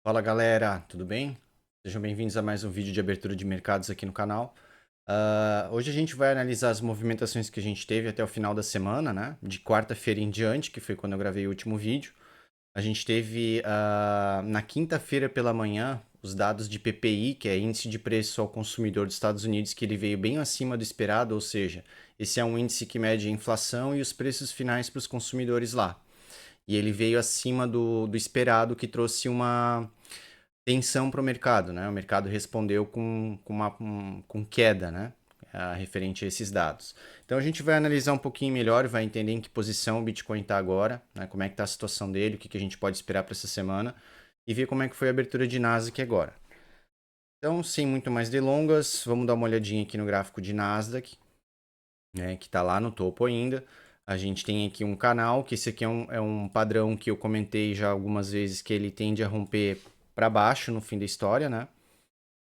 Fala galera, tudo bem? Sejam bem-vindos a mais um vídeo de abertura de mercados aqui no canal. Hoje a gente vai analisar as movimentações que a gente teve até o final da semana, né? De quarta-feira em diante, que foi quando eu gravei o último vídeo. A gente teve na quinta-feira pela manhã os dados de PPI, que é Índice de Preço ao Consumidor dos Estados Unidos, que ele veio bem acima do esperado, ou seja, esse é um índice que mede a inflação e os preços finais para os consumidores lá. E ele veio acima do esperado, que trouxe uma tensão para o mercado, né? O mercado respondeu com queda, né? Referente a esses dados. Então a gente vai analisar um pouquinho melhor, vai entender em que posição o Bitcoin está agora, né? Como é que está a situação dele, o que, que a gente pode esperar para essa semana e ver como é que foi a abertura de Nasdaq agora. Então, sem muito mais delongas, vamos dar uma olhadinha aqui no gráfico de Nasdaq, né? Que está lá no topo ainda. A gente tem aqui um canal, que esse aqui é um padrão que eu comentei já algumas vezes, que ele tende a romper para baixo no fim da história, né?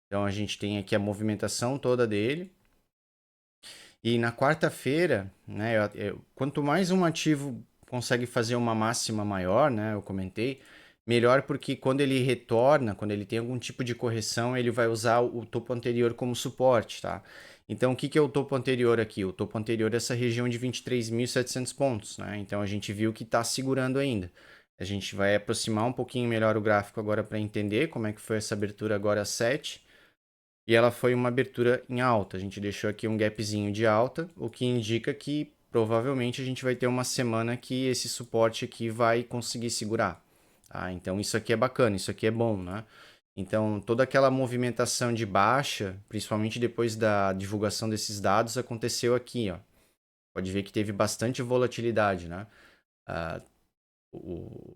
Então a gente tem aqui a movimentação toda dele. E na quarta-feira, né, quanto mais um ativo consegue fazer uma máxima maior, né, eu comentei, melhor porque quando ele retorna, quando ele tem algum tipo de correção, ele vai usar o topo anterior como suporte, tá? Então, o que que é o topo anterior aqui? O topo anterior é essa região de 23.700 pontos, né? Então, a gente viu que está segurando ainda. A gente vai aproximar um pouquinho melhor o gráfico agora para entender como é que foi essa abertura agora às 7. E ela foi uma abertura em alta. A gente deixou aqui um gapzinho de alta, o que indica que provavelmente a gente vai ter uma semana que esse suporte aqui vai conseguir segurar. Tá? Então isso aqui é bacana, isso aqui é bom, né? Então toda aquela movimentação de baixa, principalmente depois da divulgação desses dados, aconteceu aqui, ó. Pode ver que teve bastante volatilidade, né? Ah, o,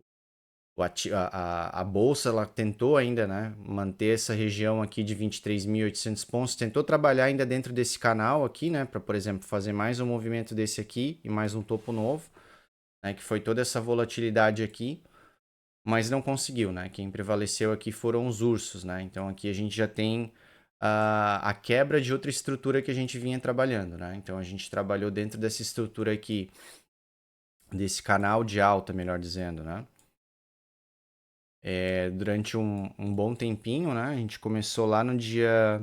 a bolsa ela tentou ainda, né, manter essa região aqui de 23.800 pontos, tentou trabalhar ainda dentro desse canal aqui, né, para, por exemplo, fazer mais um movimento desse aqui e mais um topo novo, né, que foi toda essa volatilidade aqui, mas não conseguiu, né? Quem prevaleceu aqui foram os ursos, né? Então aqui a gente já tem a quebra de outra estrutura que a gente vinha trabalhando, né? Então a gente trabalhou dentro dessa estrutura aqui, desse canal de alta, melhor dizendo, né? Durante um bom tempinho, né? A gente começou lá no dia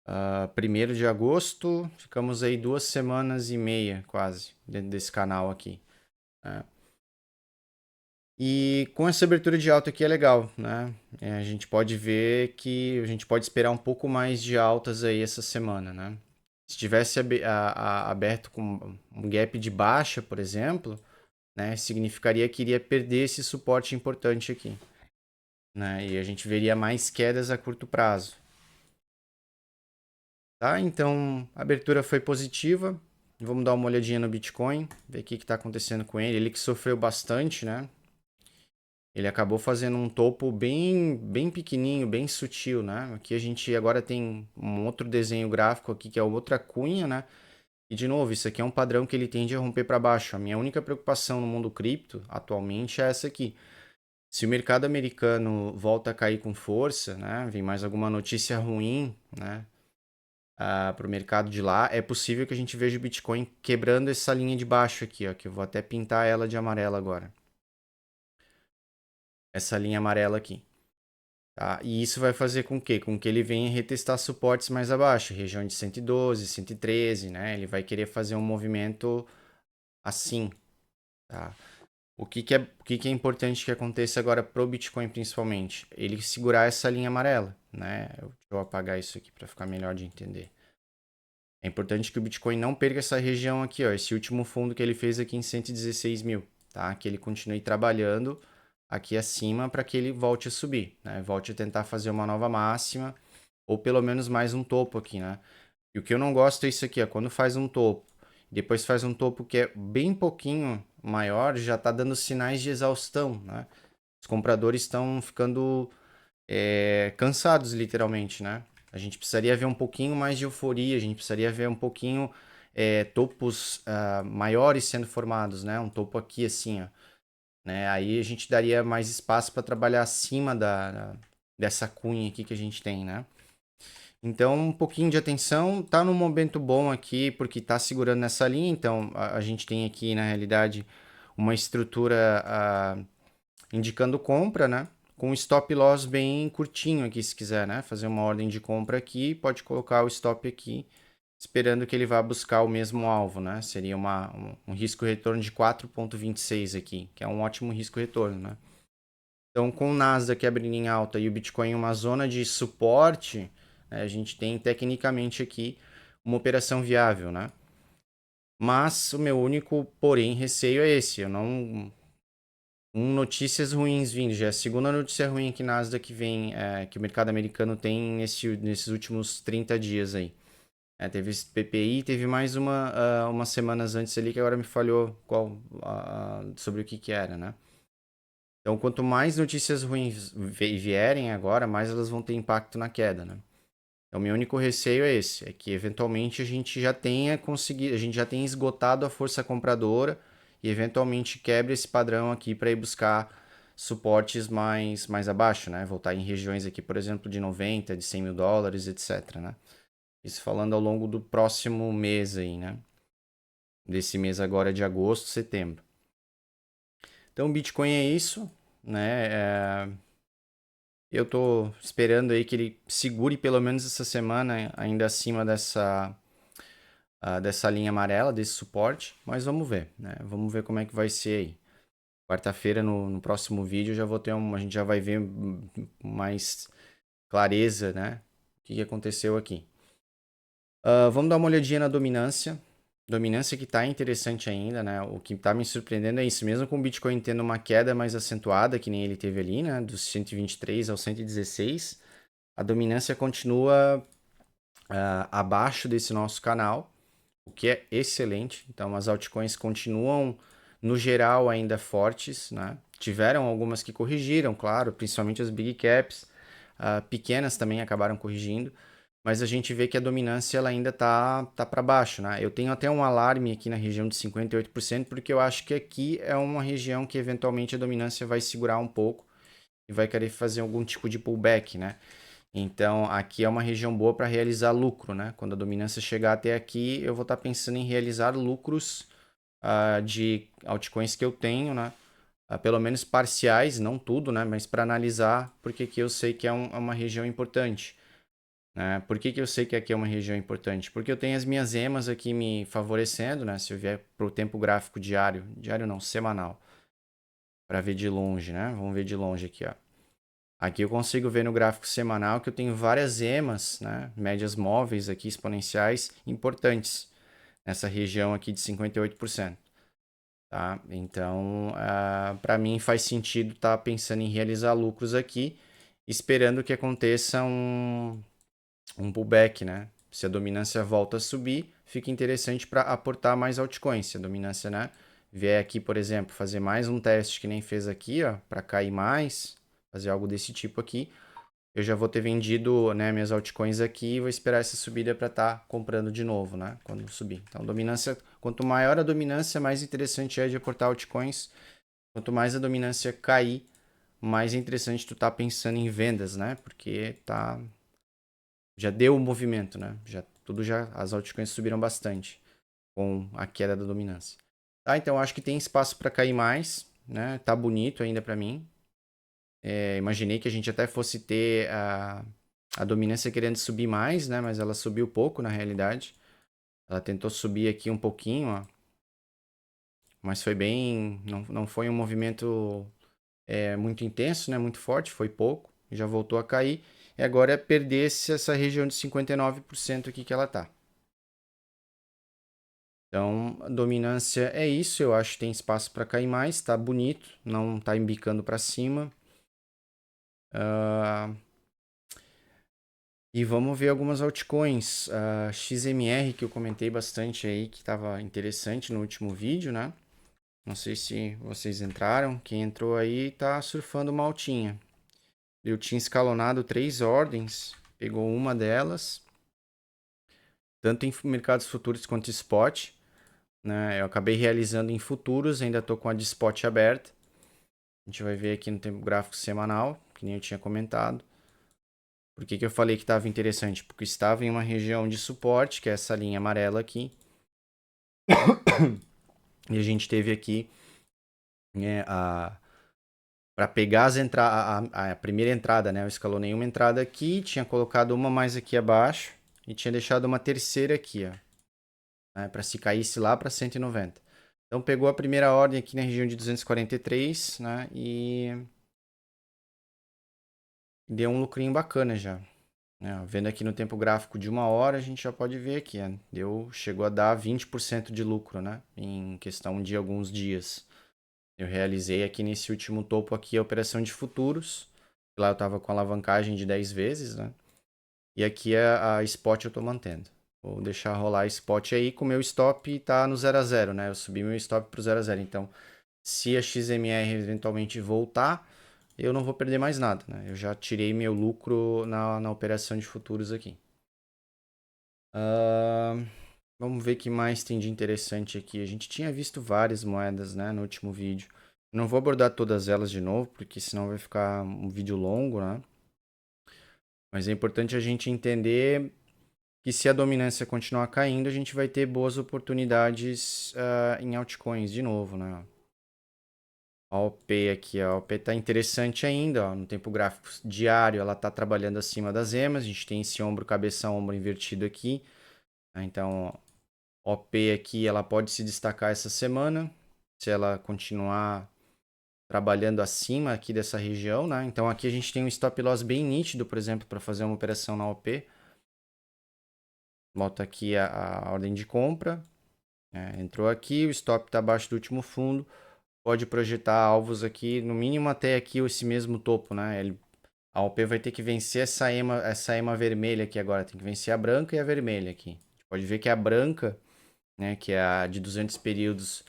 1º de agosto, ficamos aí 2 semanas e meia quase dentro desse canal aqui, né? E com essa abertura de alta aqui é legal, né? A gente pode ver que a gente pode esperar um pouco mais de altas aí essa semana, né? Se tivesse aberto com um gap de baixa, por exemplo, né? Significaria que iria perder esse suporte importante aqui, né? E a gente veria mais quedas a curto prazo. Tá? Então, a abertura foi positiva. Vamos dar uma olhadinha no Bitcoin, ver o que está acontecendo com ele. Ele que sofreu bastante, né? Ele acabou fazendo um topo bem pequenininho, bem sutil, né? Aqui a gente agora tem um outro desenho gráfico aqui, que é outra cunha, né? E de novo, isso aqui é um padrão que ele tende a romper para baixo. A minha única preocupação no mundo cripto atualmente é essa aqui. Se o mercado americano volta a cair com força, né? Vem mais alguma notícia ruim, né? Para o mercado de lá, é possível que a gente veja o Bitcoin quebrando essa linha de baixo aqui, ó, que eu vou até pintar ela de amarelo agora. Essa linha amarela aqui. Tá? E isso vai fazer com que? Com que ele venha retestar suportes mais abaixo, região de 112, 113, né? Ele vai querer fazer um movimento assim, tá? O que é importante que aconteça agora pro Bitcoin principalmente? Ele segurar essa linha amarela, né? Deixa eu apagar isso aqui para ficar melhor de entender. É importante que o Bitcoin não perca essa região aqui, ó, esse último fundo que ele fez aqui em 116 mil, tá? Que ele continue trabalhando aqui acima para que ele volte a subir, né? Volte a tentar fazer uma nova máxima ou pelo menos mais um topo aqui, né? E o que eu não gosto é isso aqui, ó, quando faz um topo, depois faz um topo que é bem pouquinho maior, já está dando sinais de exaustão, né? Os compradores estão ficando cansados, literalmente, né? A gente precisaria ver um pouquinho mais de euforia, a gente precisaria ver um pouquinho topos maiores sendo formados, né? Um topo aqui assim, ó, né? Aí a gente daria mais espaço para trabalhar acima dessa cunha aqui que a gente tem, né? Então, um pouquinho de atenção, tá num momento bom aqui, porque tá segurando nessa linha, então a gente tem aqui, na realidade, uma estrutura indicando compra, né? com stop loss bem curtinho aqui, se quiser, né? Fazer uma ordem de compra aqui, pode colocar o stop aqui, esperando que ele vá buscar o mesmo alvo, né? Seria um risco-retorno de 4,26 aqui, que é um ótimo risco-retorno, né? Então, com o Nasdaq abrindo em alta e o Bitcoin em uma zona de suporte, né, a gente tem tecnicamente aqui uma operação viável, né? Mas o meu único, porém, receio é esse. Eu não. Notícias ruins vindo. Já é a segunda notícia ruim que Nasdaq vem, que o mercado americano tem nesses últimos 30 dias aí. Teve esse PPI, teve mais umas semanas antes ali que agora me falhou sobre o que era, né? Então, quanto mais notícias ruins vierem agora, mais elas vão ter impacto na queda, né? Então, meu único receio é esse, é que eventualmente a gente já tenha conseguido, a gente já tenha esgotado a força compradora e eventualmente quebre esse padrão aqui para ir buscar suportes mais abaixo, né? Voltar em regiões aqui, por exemplo, de 90, de 100 mil dólares, etc, né? Isso falando ao longo do próximo mês aí, né? Desse mês agora de agosto, setembro. Então, o Bitcoin é isso, né? Eu tô esperando aí que ele segure pelo menos essa semana ainda acima dessa linha amarela, desse suporte, mas vamos ver, né? Vamos ver como é que vai ser aí. Quarta-feira, no próximo vídeo, já vou ter a gente já vai ver mais clareza, né? O que aconteceu aqui. Vamos dar uma olhadinha na dominância. Dominância que está interessante ainda, né? O que está me surpreendendo é isso. Mesmo com o Bitcoin tendo uma queda mais acentuada, que nem ele teve ali, né? Dos 123 ao 116, a dominância continua abaixo desse nosso canal, o que é excelente. Então, as altcoins continuam, no geral, ainda fortes, né? Tiveram algumas que corrigiram, claro, principalmente as big caps. Pequenas também acabaram corrigindo, mas a gente vê que a dominância ela ainda tá para baixo, né? Eu tenho até um alarme aqui na região de 58%, porque eu acho que aqui é uma região que eventualmente a dominância vai segurar um pouco e vai querer fazer algum tipo de pullback, né? Então, aqui é uma região boa para realizar lucro, né? Quando a dominância chegar até aqui, eu vou estar pensando em realizar lucros de altcoins que eu tenho, né? Pelo menos parciais, não tudo, né? Mas para analisar, porque aqui eu sei que é uma região importante. Né? Por que eu sei que aqui é uma região importante? Porque eu tenho as minhas EMAs aqui me favorecendo, né? Se eu vier para o tempo gráfico diário, diário não, semanal, para ver de longe, né? Vamos ver de longe aqui, ó. Aqui eu consigo ver no gráfico semanal que eu tenho várias EMAs, né? Médias móveis aqui, exponenciais, importantes nessa região aqui de 58%. Tá? Então, para mim faz sentido estar pensando em realizar lucros aqui, esperando que aconteça um pullback, né? Se a dominância volta a subir, fica interessante para aportar mais altcoins. Se a dominância, né, vier aqui, por exemplo, fazer mais um teste que nem fez aqui, ó, para cair mais, fazer algo desse tipo aqui, eu já vou ter vendido, né, minhas altcoins aqui e vou esperar essa subida para estar comprando de novo, né, quando subir. Então, dominância, quanto maior a dominância, mais interessante é de aportar altcoins. Quanto mais a dominância cair, mais interessante tu tá pensando em vendas, né? Porque já deu o movimento, né? As altcoins subiram bastante com a queda da dominância. Tá, então acho que tem espaço para cair mais, né? Tá bonito ainda para mim. Imaginei que a gente até fosse ter a dominância querendo subir mais, né? Mas ela subiu pouco na realidade. Ela tentou subir aqui um pouquinho, ó. Mas foi bem. Não foi um movimento muito intenso, né? Muito forte, foi pouco. Já voltou a cair. E agora é perder essa região de 59% aqui que ela tá. Então, a dominância é isso. Eu acho que tem espaço para cair mais. Tá bonito, não tá embicando para cima. E vamos ver algumas altcoins. XMR, que eu comentei bastante aí, que estava interessante no último vídeo, né? Não sei se vocês entraram. Quem entrou aí tá surfando uma altinha. Eu tinha escalonado 3 ordens, pegou uma delas, tanto em mercados futuros quanto spot. Né? Eu acabei realizando em futuros, ainda estou com a de spot aberta. A gente vai ver aqui no tempo gráfico semanal, que nem eu tinha comentado. Por que eu falei que estava interessante? Porque estava em uma região de suporte, que é essa linha amarela aqui. E a gente teve aqui para pegar a primeira entrada, né? Eu escalou nenhuma entrada aqui, tinha colocado uma mais aqui abaixo e tinha deixado uma terceira aqui, ó, né? Para se caísse lá para 190. Então pegou a primeira ordem aqui na região de 243, né? E deu um lucrinho bacana já. Né? Vendo aqui no tempo gráfico de 1 hora, a gente já pode ver aqui, né? Chegou a dar 20% de lucro, né? Em questão de alguns dias. Eu realizei aqui nesse último topo aqui a operação de futuros. Lá eu estava com alavancagem de 10 vezes, né? E aqui a spot eu estou mantendo. Vou deixar rolar a spot aí com o meu stop tá no 0 a 0, né? Eu subi meu stop para o 0 a 0. Então, se a XMR eventualmente voltar, eu não vou perder mais nada, né? Eu já tirei meu lucro na operação de futuros aqui. Vamos ver o que mais tem de interessante aqui. A gente tinha visto várias moedas, né, no último vídeo. Não vou abordar todas elas de novo, porque senão vai ficar um vídeo longo, né? Mas é importante a gente entender que se a dominância continuar caindo, a gente vai ter boas oportunidades em altcoins de novo, né? A OP aqui, a OP está interessante ainda, ó, no tempo gráfico diário, ela está trabalhando acima das EMAs, a gente tem esse ombro, cabeça, ombro invertido aqui, né? Então, OP aqui, ela pode se destacar essa semana, se ela continuar trabalhando acima aqui dessa região, né? Então aqui a gente tem um stop loss bem nítido, por exemplo, para fazer uma operação na OP. Bota aqui a ordem de compra, né? Entrou aqui, o stop está abaixo do último fundo, pode projetar alvos aqui, no mínimo até aqui esse mesmo topo, né? A OP vai ter que vencer essa EMA vermelha aqui agora, tem que vencer a branca e a vermelha aqui. Pode ver que a branca, né, que é a de 200 períodos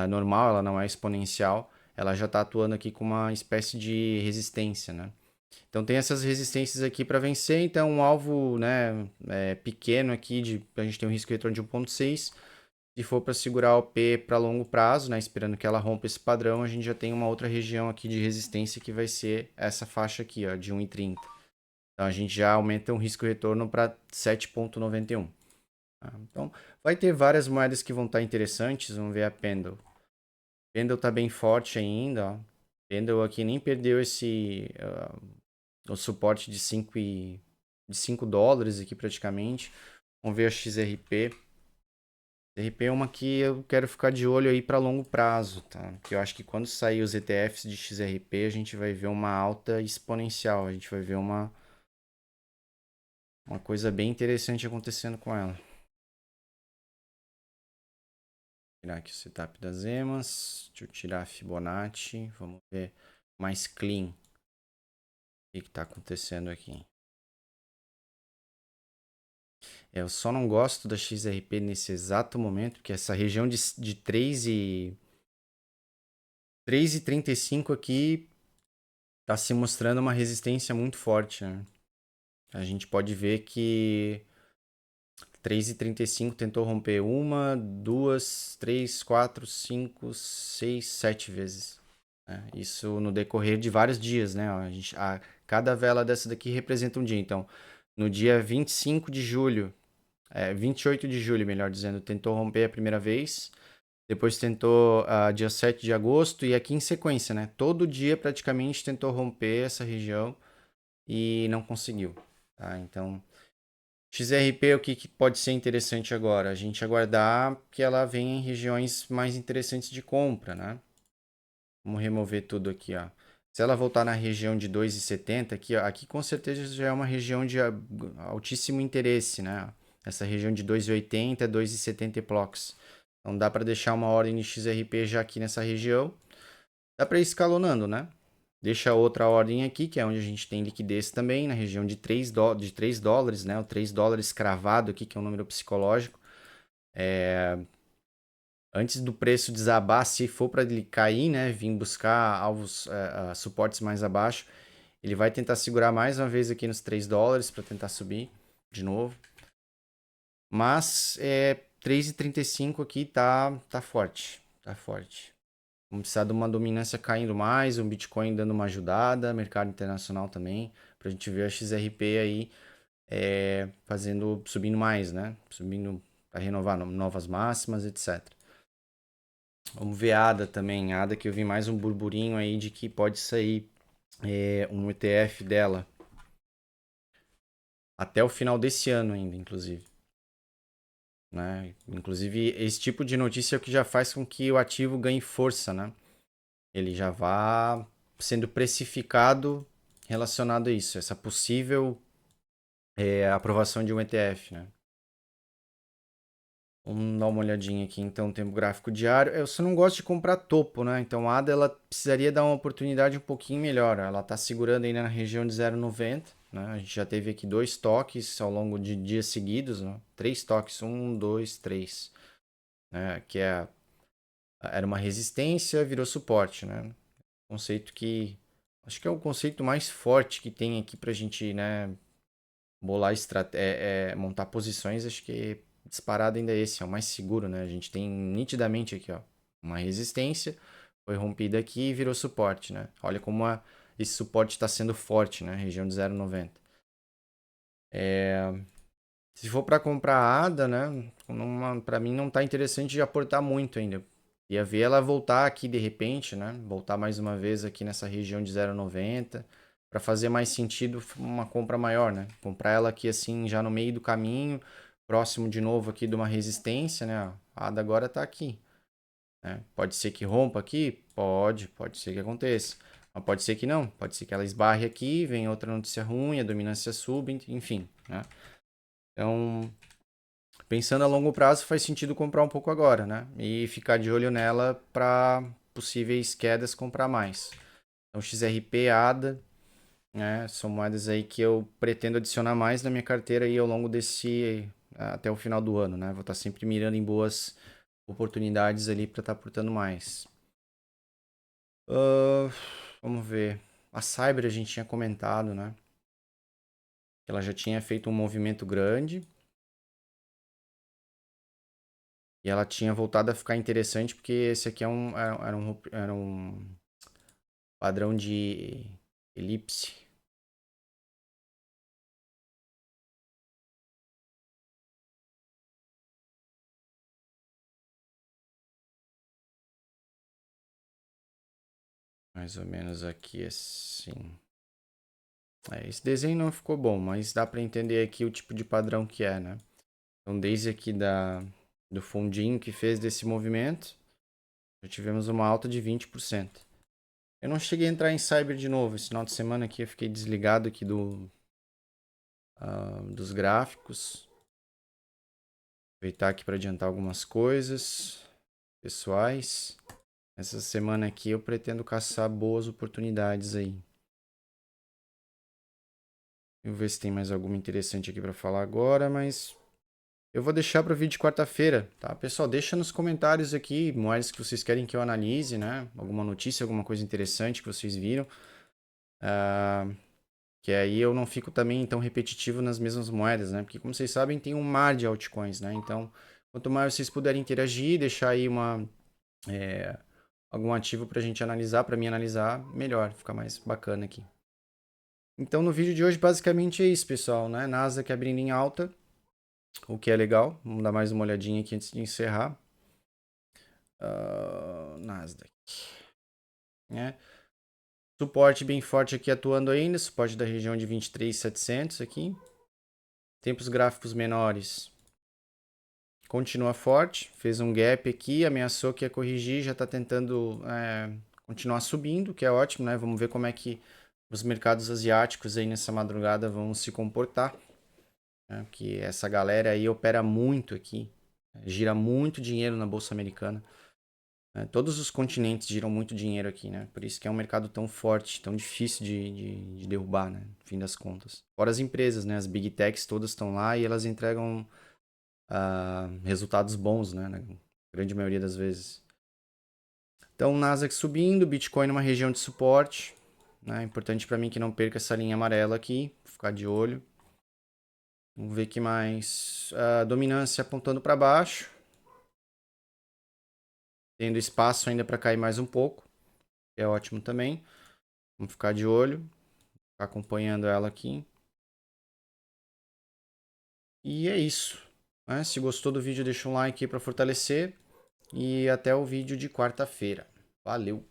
normal, ela não é exponencial, ela já está atuando aqui com uma espécie de resistência, né? Então tem essas resistências aqui para vencer, então um alvo, né, pequeno aqui, a gente tem um risco retorno de 1,6. Se for para segurar o P para longo prazo, né, esperando que ela rompa esse padrão, a gente já tem uma outra região aqui de resistência que vai ser essa faixa aqui, ó, de 1,30. Então a gente já aumenta o risco retorno para 7,91. Tá? Então vai ter várias moedas que vão estar interessantes, vamos ver a Pendle. Pendle está bem forte ainda, ó. Pendle aqui nem perdeu o suporte de 5 dólares aqui praticamente. Vamos ver a XRP. XRP é uma que eu quero ficar de olho aí para longo prazo, tá? Porque eu acho que quando sair os ETFs de XRP, a gente vai ver uma alta exponencial. A gente vai ver uma coisa bem interessante acontecendo com ela. Vou tirar aqui o setup das EMAs. Deixa eu tirar a Fibonacci. Vamos ver mais clean. O que está acontecendo aqui? Eu só não gosto da XRP nesse exato momento, porque essa região de 3,35 aqui está se mostrando uma resistência muito forte, né? A gente pode ver que 3,35 tentou romper uma, duas, três, quatro, cinco, seis, 7 vezes, né? Isso no decorrer de vários dias, né? Cada vela dessa daqui representa um dia. Então, no dia 25 de julho, 28 de julho, melhor dizendo, tentou romper a primeira vez. Depois tentou dia 7 de agosto e aqui em sequência, né? Todo dia praticamente tentou romper essa região e não conseguiu, tá? Então, XRP, o que pode ser interessante agora? A gente aguardar que ela venha em regiões mais interessantes de compra, né? Vamos remover tudo aqui, ó. Se ela voltar na região de 2,70 aqui, ó, aqui com certeza já é uma região de altíssimo interesse, né? Essa região de 2,80, 2,70 blocos. Então dá para deixar uma ordem de XRP já aqui nessa região. Dá para ir escalonando, né? Deixa outra ordem aqui, que é onde a gente tem liquidez também, na região de 3 dólares, né? O 3 dólares cravado aqui, que é um número psicológico. Antes do preço desabar, se for para ele cair, né? Vir buscar alvos, suportes mais abaixo, ele vai tentar segurar mais uma vez aqui nos 3 dólares para tentar subir de novo. Mas 3,35 aqui tá forte. Tá forte. Vamos precisar de uma dominância caindo mais, um Bitcoin dando uma ajudada, mercado internacional também, para a gente ver a XRP aí subindo mais, né? Subindo para renovar novas máximas, etc. Vamos ver a ADA também. A ADA que eu vi mais um burburinho aí de que pode sair um ETF dela até o final desse ano ainda, inclusive. Né? Inclusive, esse tipo de notícia é o que já faz com que o ativo ganhe força, né? Ele já vá sendo precificado relacionado a isso, essa possível aprovação de um ETF, né? Vamos dar uma olhadinha aqui, então, tempo gráfico diário. Eu só não gosto de comprar topo, né? Então, a ADA, ela precisaria dar uma oportunidade um pouquinho melhor. Ela está segurando ainda na região de 0,90, né? A gente já teve aqui 2 toques ao longo de dias seguidos, né? 3 toques, 1, 2, 3, né? Era uma resistência, virou suporte, né? Conceito que acho que é o conceito mais forte que tem aqui para a gente, né, bolar montar posições. Acho que disparado ainda é esse, é o mais seguro, né? A gente tem nitidamente aqui, ó, uma resistência, foi rompida aqui e virou suporte, né? Olha como esse suporte está sendo forte, né? Região de 0,90. Se for para comprar a ADA, né? Para mim não está interessante de aportar muito ainda. Ia ver ela voltar aqui de repente, né? Voltar mais uma vez aqui nessa região de 0,90 para fazer mais sentido uma compra maior, né? Comprar ela aqui assim já no meio do caminho, próximo de novo aqui de uma resistência, né? A ADA agora está aqui, né? Pode ser que rompa aqui? Pode ser que aconteça. Mas pode ser que não, pode ser que ela esbarre aqui, vem outra notícia ruim, a dominância suba, enfim, né? Então, pensando a longo prazo, faz sentido comprar um pouco agora, né? E ficar de olho nela para possíveis quedas comprar mais. Então, XRP, ADA, né? São moedas aí que eu pretendo adicionar mais na minha carteira aí ao longo desse até o final do ano, né? Vou estar sempre mirando em boas oportunidades ali para estar aportando mais. Ah, vamos ver. A Cyber a gente tinha comentado, né? Que ela já tinha feito um movimento grande. E ela tinha voltado a ficar interessante porque esse aqui era um padrão de elipse. Mais ou menos aqui assim. Esse desenho não ficou bom, mas dá para entender aqui o tipo de padrão que é, né? Então, desde aqui do fundinho que fez desse movimento, já tivemos uma alta de 20%. Eu não cheguei a entrar em Cyber de novo. Esse final de semana aqui eu fiquei desligado aqui dos gráficos. Aproveitar aqui para adiantar algumas coisas pessoais. Essa semana aqui eu pretendo caçar boas oportunidades aí. Eu vou ver se tem mais alguma interessante aqui para falar agora, mas eu vou deixar para o vídeo de quarta-feira, tá? Pessoal, deixa nos comentários aqui moedas que vocês querem que eu analise, né? Alguma notícia, alguma coisa interessante que vocês viram. Que aí eu não fico também tão repetitivo nas mesmas moedas, né? Porque como vocês sabem, tem um mar de altcoins, né? Então, quanto mais vocês puderem interagir, deixar aí algum ativo para a gente analisar, para mim analisar, melhor, fica mais bacana aqui. Então, no vídeo de hoje, basicamente é isso, pessoal, né? Nasdaq abrindo em alta, o que é legal. Vamos dar mais uma olhadinha aqui antes de encerrar. Nasdaq. Né? Suporte bem forte aqui atuando ainda, suporte da região de 23.700 aqui. Tempos gráficos menores. Continua forte, fez um gap aqui, ameaçou que ia corrigir, já está tentando continuar subindo, que é ótimo, né? Vamos ver como é que os mercados asiáticos aí nessa madrugada vão se comportar. Né? Que essa galera aí opera muito aqui, gira muito dinheiro na Bolsa Americana. Né? Todos os continentes giram muito dinheiro aqui, né? Por isso que é um mercado tão forte, tão difícil de derrubar, né? No fim das contas. Fora as empresas, né? As Big Techs todas estão lá e elas entregam resultados bons, né? Na grande maioria das vezes. Então, o Nasdaq subindo, Bitcoin numa região de suporte. Né? Importante para mim que não perca essa linha amarela aqui, ficar de olho. Vamos ver que mais. Dominância apontando para baixo. Tendo espaço ainda para cair mais um pouco. É ótimo também. Vamos ficar de olho. Ficar acompanhando ela aqui. E é isso. Né? Se gostou do vídeo, deixa um like aí para fortalecer. e até o vídeo de quarta-feira. Valeu!